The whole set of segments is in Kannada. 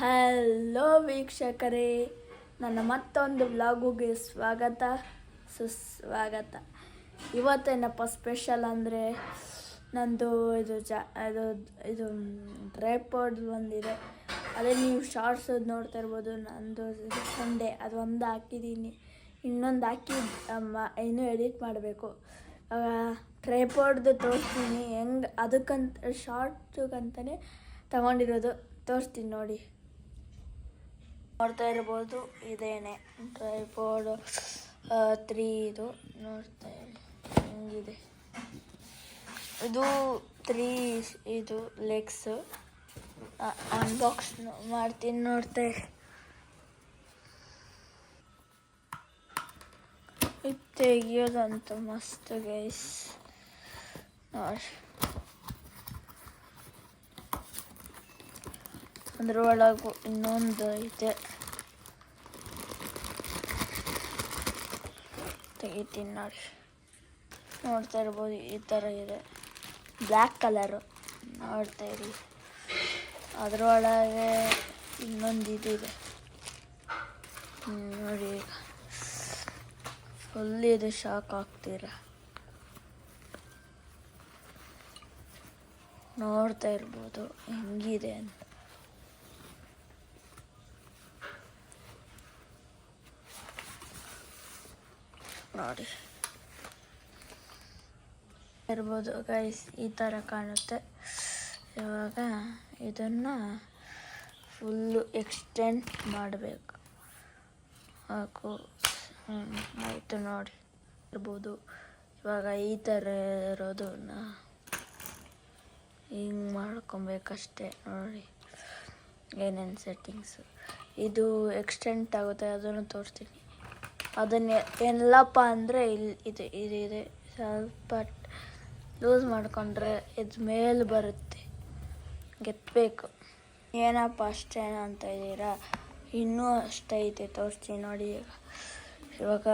ಹಲೋ ವೀಕ್ಷಕರೇ, ನನ್ನ ಮತ್ತೊಂದು ವ್ಲಾಗುಗೆ ಸ್ವಾಗತ ಸುಸ್ವಾಗತ. ಇವತ್ತೇನಪ್ಪ ಸ್ಪೆಷಲ್ ಅಂದರೆ ನಂದು ಇದು ಟ್ರೈಪಾಡ್ ಬಂದಿದೆ. ಅದೇ ನೀವು ಶಾರ್ಟ್ಸ್ ನೋಡ್ತಾ ಇರ್ಬೋದು. ನಂದು ಸಂಡೇ ಅದು ಒಂದು ಹಾಕಿದ್ದೀನಿ, ಇನ್ನೊಂದು ಹಾಕಿ ಇನ್ನೂ ಎಡಿಟ್ ಮಾಡಬೇಕು. ಟ್ರೈಪಾಡ್ದು ತೋರಿಸ್ತೀನಿ ಹೆಂಗೆ, ಅದಕ್ಕಂತ ಶಾರ್ಟ್ಗಂತಲೇ ತಗೊಂಡಿರೋದು. ತೋರಿಸ್ತೀನಿ ನೋಡಿ. ನೋಡ್ತಾ ಇರ್ಬೋದು, ಇದೇನೆ ಟ್ರೈಪಾಡ್ 3. ಇದು ನೋಡ್ತಾ ಇರಿ ಹೆಂಗಿದೆ. ಇದು 3 ಇದು ಲೆಗ್ಸ್. ಅನ್ಬಾಕ್ಸ್ ಮಾಡ್ತೀನಿ, ನೋಡ್ತಾ ಇರಿ. ಇದು ತೆಗಿಯೋದಂತೂ ಮಸ್ತ್ ಗೈಸ್, ನೋಡಿ. ಅದರೊಳಗೂ ಇನ್ನೊಂದು ಇದೆ, ತೆಗಿತೀನಿ ನೋಡಿ. ನೋಡ್ತಾ ಇರ್ಬೋದು, ಈ ಥರ ಇದೆ, ಬ್ಲ್ಯಾಕ್ ಕಲರು. ನೋಡ್ತಾ ಇರಿ, ಅದರೊಳಗೆ ಇನ್ನೊಂದು ಇದಿದೆ ನೋಡಿ. ಈಗ ಫುಲ್ ಇದು ಶಾಕ್ ಆಗ್ತೀರ. ನೋಡ್ತಾ ಇರ್ಬೋದು ಹೆಂಗಿದೆ ಅಂತ. ನೋಡಿ ಇರ್ಬೋದು ಗೈಸ್, ಈ ಥರ ಕಾಣುತ್ತೆ. ಇವಾಗ ಇದನ್ನು ಫುಲ್ಲು ಎಕ್ಸ್ಟೆಂಡ್ ಮಾಡಬೇಕು. ಹಾಕು, ಆಯಿತು ನೋಡಿ ಇರ್ಬೋದು. ಇವಾಗ ಈ ಥರ ಇರೋದನ್ನ ಹಿಂಗೆ ಮಾಡ್ಕೊಬೇಕಷ್ಟೆ. ನೋಡಿ ಏನೇನು ಸೆಟ್ಟಿಂಗ್ಸು ಇದು ಎಕ್ಸ್ಟೆಂಟ್ ಆಗುತ್ತೆ, ಅದನ್ನು ತೋರಿಸ್ತೀನಿ. ಅದನ್ನ ಎಲ್ಲಪ್ಪ ಅಂದರೆ ಇದೆ ಸ್ವಲ್ಪ ಲೂಸ್ ಮಾಡಿಕೊಂಡ್ರೆ ಇದು ಮೇಲೆ ಬರುತ್ತೆ, ಗೆತ್ತಬೇಕು. ಏನಪ್ಪ ಅಷ್ಟೇನ ಅಂತ ಇದ್ದೀರಾ, ಇನ್ನೂ ಅಷ್ಟೈತೆ, ತೋರಿಸ್ತೀನಿ ನೋಡಿ. ಇವಾಗ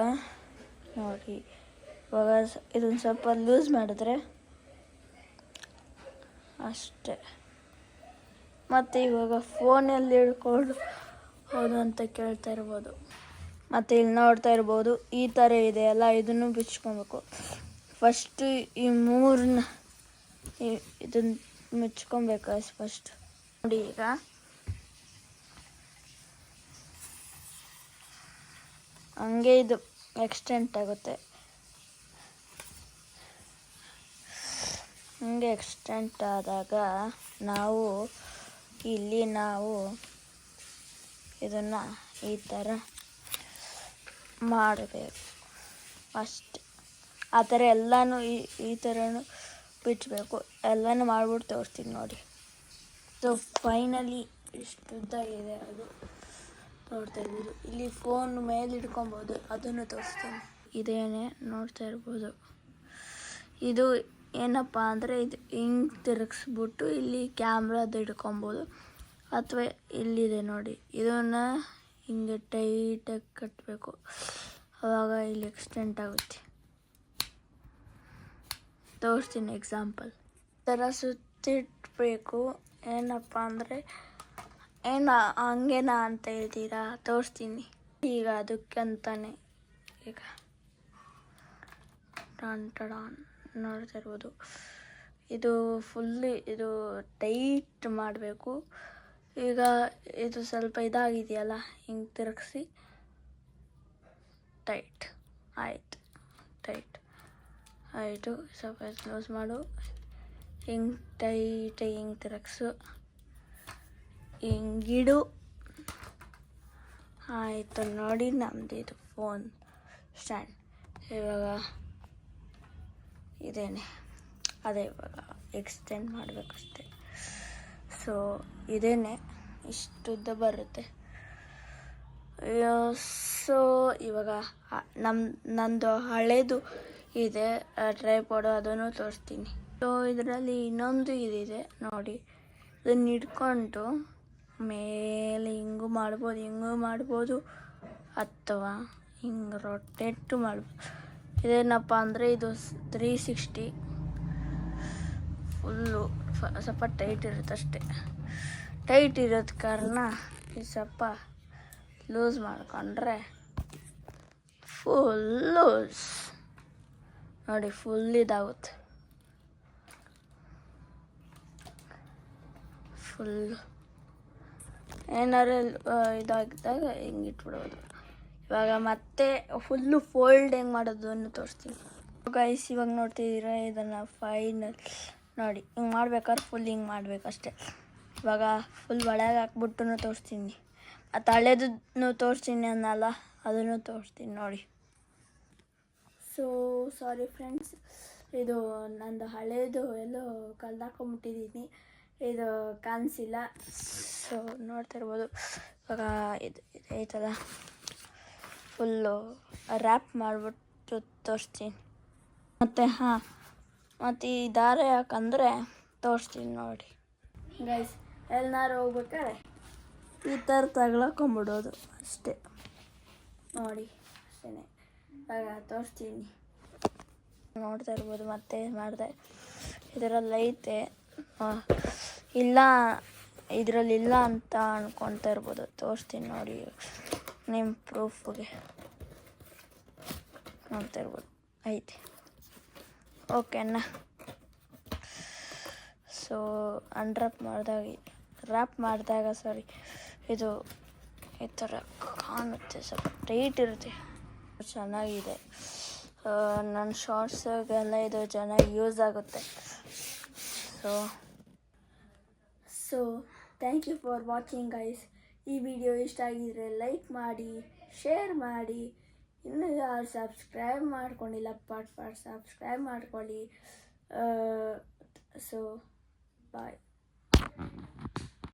ನೋಡಿ, ಇವಾಗ ಇದನ್ನು ಸ್ವಲ್ಪ ಲೂಸ್ ಮಾಡಿದ್ರೆ ಅಷ್ಟೆ. ಮತ್ತು ಇವಾಗ ಫೋನಲ್ಲಿ ಹಿಡ್ಕೊಂಡು ಹೌದು ಅಂತ ಕೇಳ್ತಾ ಇರ್ಬೋದು. ಮತ್ತು ಇಲ್ಲಿ ನೋಡ್ತಾ ಇರ್ಬೋದು, ಈ ಥರ ಇದೆ ಅಲ್ಲ, ಇದನ್ನು ಬಿಚ್ಕೊಬೇಕು. ಫಸ್ಟು ಈ ಮೂರನ್ನ ಇದನ್ನು ಮುಚ್ಕೊಬೇಕು ಫಸ್ಟ್. ನೋಡಿ ಈಗ ಹಂಗೆ ಇದು ಎಕ್ಸ್ಟೆಂಟ್ ಆಗುತ್ತೆ. ಹಂಗೆ ಎಕ್ಸ್ಟೆಂಟ್ ಆದಾಗ ನಾವು ಇದನ್ನು ಈ ಥರ ಮಾಡಬೇಕು ಅಷ್ಟೆ. ಆ ಥರ ಎಲ್ಲನೂ ಈ ಥರನೂ ಬಿಚ್ಚಬೇಕು. ಎಲ್ಲನೂ ಮಾಡ್ಬಿಟ್ಟು ತೋರಿಸ್ತೀನಿ ನೋಡಿ. ಸೊ ಫೈನಲಿ ಇಷ್ಟು ಉದ್ದ ಇದೆ ಅದು, ನೋಡ್ತಾ ಇರ್ಬೋದು. ಇಲ್ಲಿ ಫೋನ್ ಮೇಲೆ ಹಿಡ್ಕೊಬೋದು, ಅದನ್ನು ತೋರಿಸ್ತೀನಿ. ಇದೇನೆ ನೋಡ್ತಾ ಇರ್ಬೋದು. ಇದು ಏನಪ್ಪ ಅಂದರೆ ಇದು ಹಿಂಗೆ ತಿರುಗಿಸ್ಬಿಟ್ಟು ಇಲ್ಲಿ ಕ್ಯಾಮ್ರಾದ ಹಿಡ್ಕೊಬೋದು, ಅಥವಾ ಇಲ್ಲಿದೆ ನೋಡಿ, ಇದನ್ನು ಹಿಂಗೆ ಟೈಟಾಗಿ ಕಟ್ಟಬೇಕು. ಆವಾಗ ಇಲ್ಲಿ ಎಕ್ಸ್ಟೆಂಟ್ ಆಗುತ್ತೆ. ತೋರಿಸ್ತೀನಿ ಎಕ್ಸಾಂಪಲ್. ಈ ಥರ ಸುತ್ತಿಟ್ಬೇಕು. ಏನಪ್ಪ ಅಂದರೆ ಹಂಗೇನಾ ಅಂತ ಹೇಳ್ತೀರಾ, ತೋರಿಸ್ತೀನಿ ಈಗ. ಅದಕ್ಕಂತಾನೆ ಈಗ ಟನ್ ನೋಡ್ತಾ ಇರ್ಬೋದು. ಇದು ಫುಲ್ಲಿ ಇದು ಟೈಟ್ ಮಾಡಬೇಕು. ಈಗ ಇದು ಸ್ವಲ್ಪ ಇದಾಗಿದೆಯಲ್ಲ, ಹಿಂಗೆ ತಿರುಗಿಸಿ ಟೈಟ್ ಆಯಿತು. ಸ್ವಲ್ಪ ಕ್ಲೋಸ್ ಮಾಡು, ಹಿಂಗೆ ಟೈಟಾಗಿ ಹಿಂಗೆ ತಿರುಗಿಸು, ಹಿಂಗಿಡು. ಆಯಿತು ನೋಡಿ, ನಮ್ಮದು ಇದು ಫೋನ್ ಸ್ಟ್ಯಾಂಡ್. ಇವಾಗ ಇದೇನೆ ಅದೇ, ಇವಾಗ ಎಕ್ಸ್ಟೆಂಡ್ ಮಾಡಬೇಕಷ್ಟೆ. ಸೊ ಇದೇನೆ ಇಷ್ಟುದ್ದ ಬರುತ್ತೆ. ಸೊ ಇವಾಗ ನಂದು ಹಳೇದು ಇದೆ ಟ್ರೈಪಾಡು, ಅದನ್ನು ತೋರಿಸ್ತೀನಿ. ಸೊ ಇದರಲ್ಲಿ ಇನ್ನೊಂದು ಇದಿದೆ ನೋಡಿ. ಇದನ್ನು ಹಿಡ್ಕೊಂಡು ಮೇಲೆ ಹಿಂಗೂ ಮಾಡ್ಬೋದು, ಅಥವಾ ಹಿಂಗೆ ರೊಟೇಟು ಮಾಡ್ಬೋದು. ಇದೇನಪ್ಪ ಅಂದರೆ ಇದು 360 ಫುಲ್ಲು ಸ್ವಲ್ಪ ಟೈಟ್ ಇರುತ್ತೆ ಅಷ್ಟೇ. ಟೈಟ್ ಇರೋದ ಕಾರಣ ಸ್ವಲ್ಪ ಲೂಸ್ ಮಾಡಿಕೊಂಡ್ರೆ ಫುಲ್ ಲೂಸ್ ನೋಡಿ, ಫುಲ್ ಇದಾಗುತ್ತೆ. ಫುಲ್ ಏನಾರು ಇದಾಗಿದ್ದಾಗ ಹಿಂಗೆ ಇಟ್ಬಿಡೋದು. ಇವಾಗ ಮತ್ತೆ ಫುಲ್ಲು ಫೋಲ್ಡ್ ಹೆಂಗೆ ಮಾಡೋದು ಅನ್ನೋ ತೋರಿಸ್ತೀನಿ ಗೈಸ್. ಇವಾಗ ನೋಡ್ತಿದ್ದೀರಾ ಇದನ್ನು ಫೈನಲ್ ನೋಡಿ, ಹಿಂಗೆ ಮಾಡ್ಬೇಕಾದ್ರೆ ಫುಲ್ ಹಿಂಗೆ ಮಾಡಬೇಕಷ್ಟೆ. ಇವಾಗ ಫುಲ್ ಒಳಗೆ ಹಾಕ್ಬಿಟ್ಟು ತೋರಿಸ್ತೀನಿ, ಮತ್ತು ಹಳೇದನ್ನು ತೋರಿಸ್ತೀನಿ ಅನ್ನಲ್ಲ, ಅದನ್ನು ತೋರಿಸ್ತೀನಿ ನೋಡಿ. ಸೊ ಸಾರಿ ಫ್ರೆಂಡ್ಸ್, ಇದು ನಂದು ಹಳೇದು ಎಲ್ಲೋ ಕಲ್ದಾಕೊಂಬಿಟ್ಟಿದ್ದೀನಿ, ಇದು ಕಾಣಿಸಿಲ್ಲ. ಸೊ ನೋಡ್ತಾ ಇರ್ಬೋದು. ಇವಾಗ ಇದು ಐತಲ್ಲ ಫುಲ್ಲು ರ್ಯಾಪ್ ಮಾಡಿಬಿಟ್ಟು ತೋರಿಸ್ತೀನಿ. ಮತ್ತು ಮತ್ತು ಈ ದಾರ ಯಾಕಂದರೆ ತೋರಿಸ್ತೀನಿ ನೋಡಿ ಗೈಸ್. ಎಲ್ಲಾರು ಹೋಗ್ಬೇಕಾದ್ರೆ ಈ ಥರ ತಗೊಳಕೊಂಬಿಡೋದು ಅಷ್ಟೇ ನೋಡಿ, ಅಷ್ಟೇ. ಇವಾಗ ತೋರಿಸ್ತೀನಿ, ನೋಡ್ತಾ ಇರ್ಬೋದು. ಮತ್ತೆ ಮಾಡಿದೆ ಇದರಲ್ಲಿ ಐತೆ, ಇಲ್ಲ ಇದರಲ್ಲಿಲ್ಲ ಅಂತ ಅನ್ಕೊತಾ ಇರ್ಬೋದು. ತೋರಿಸ್ತೀನಿ ನೋಡಿ ನಿಮ್ಮ ಪ್ರೂಫ್ಗೆ, ನೋಡ್ತಾ ಇರ್ಬೋದು ಐತೆ. ಓಕೆನಾ? ಸೊ ರ್ಯಾಪ್ ಮಾಡಿದಾಗ ಇದು ಈ ಥರ ಕಾಣುತ್ತೆ, ಸ್ವಲ್ಪ ಟೈಟ್ ಇರುತ್ತೆ, ಚೆನ್ನಾಗಿದೆ. ನನ್ನ ಶಾರ್ಟ್ಸ್ಗೆಲ್ಲ ಇದು ಚೆನ್ನಾಗಿ ಯೂಸ್ ಆಗುತ್ತೆ. So thank you for watching guys. ಈ ವಿಡಿಯೋ ಇಷ್ಟ ಆಗಿದರೆ ಲೈಕ್ ಮಾಡಿ, ಶೇರ್ ಮಾಡಿ. ಇನ್ನೂ ಯಾರು ಸಬ್ಸ್ಕ್ರೈಬ್ ಮಾಡ್ಕೊಂಡಿಲ್ಲ ಸಬ್ಸ್ಕ್ರೈಬ್ ಮಾಡ್ಕೊಳ್ಳಿ. ಸೊ ಬಾಯ್.